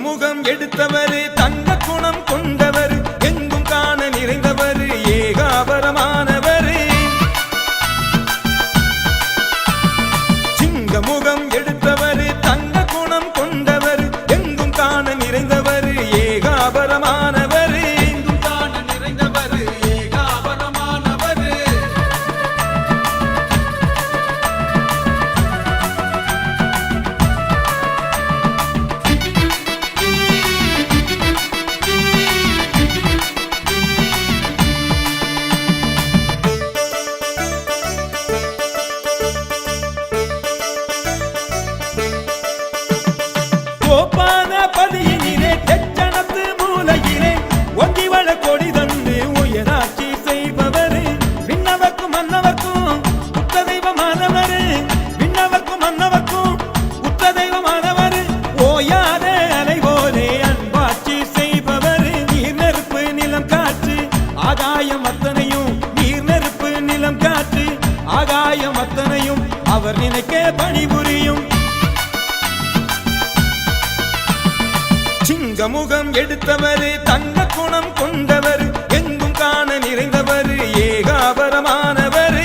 சிங்கமுகம் எடுத்தவர் தங்க குணம் கொண்டவர் எங்கும் காண நிறைந்தவர் ஏகாபரமானவர் சிங்கமுகம் எடுத்தவர் தங்க குணம் கொண்டவர் எங்கும் காண நிறைந்தவர் ஏகாபரமானவர் எங்கும் காண நிறைந்தவர் ஏகாபரமானவர் கோபான பதியினிலே தெச்சனத்து மூலையிலே ஒங்கிவள கொடி தந்து உயராட்சி செய்பவர் விண்ணவர்க்கும் மன்னவர்க்கும் உத்த தெய்வமானவர் விண்ணவர்க்கும் மன்னவர்க்கும் உத்த தெய்வமானவர் ஓயாத அலை போலே அன்பாட்சி செய்பவர் நீர் நெருப்பு நிலம் காற்று ஆகாயம் அத்தனையும் நீர் நெருப்பு நிலம் காற்று ஆகாயம் அத்தனையும் அவர் நினைக்க பணிபுரியும் சிங்கமுகம் எடுத்தவர் தங்க குணம் கொண்டவர் எங்கும் காண நிறைந்தவர் ஏகாபரமானவர்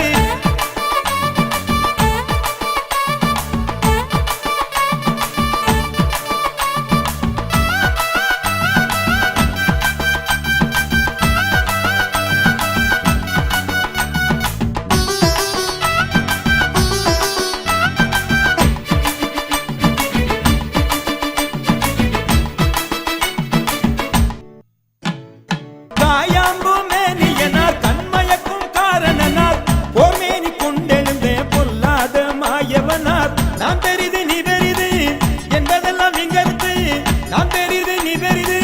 நான் பெரிது நீ பெரிது என்பதெல்லாம் விங்கருத்து நான் பெரிது நீ பெரிது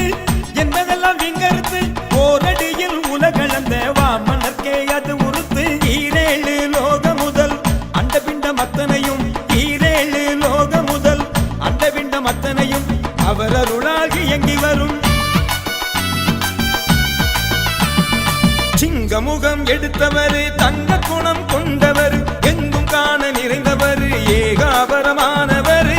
என்பதெல்லாம் விங்கருத்து ஓரடியில் உலகளந்த வாமனர்க்கே அது உறுத்து ஈரேழு லோக முதல் அண்டபிண்டம் அத்தனையும் ஈரேழு லோக முதல் அண்டபிண்டம் அத்தனையும் அவர் அருளால் இயங்கி வரும் சிங்கமுகம் எடுத்தவர் தங்க குணம் கொண்டவர் எங்கும் காண நிறைந்தவர் ஏகாபரமானவர்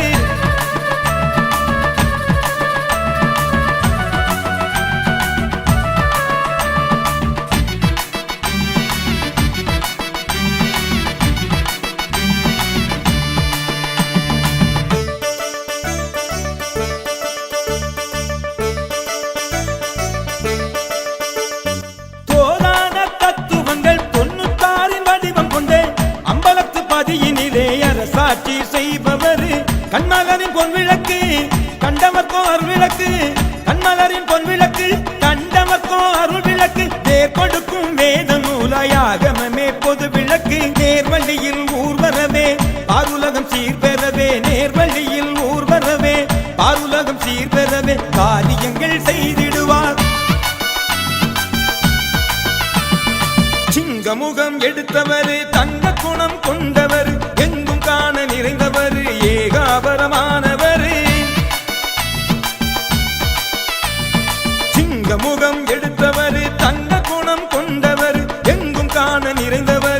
பதியினிலே அரசாட்சி செய்பவர் கண்மலரின் பொன் விளக்கு கண்டமர்க்கோ அருள் விளக்கு கண்மலரின் பொன் விளக்கு கண்டமர்க்கோ அருள் விளக்கு தேர் கொடுக்கும் வேத நூலாயாகமே பொது விளக்கு நேர்வழியில் ஊர்வரவே பாருலகம் சீர்பெறவே நேர்வழியில் ஊர்வரவே பாருலகம் சீர்பெறவே காரியங்கள் செய்திடுவார் சிங்கமுகம் எடுத்தவர் தங்க குணம் கொண்டவர் எங்கும் காண நிறைந்தவர் ஏகாபரமானவர் சிங்கமுகம் எடுத்தவர் தங்க குணம் கொண்டவர் எங்கும் காண நிறைந்தவர்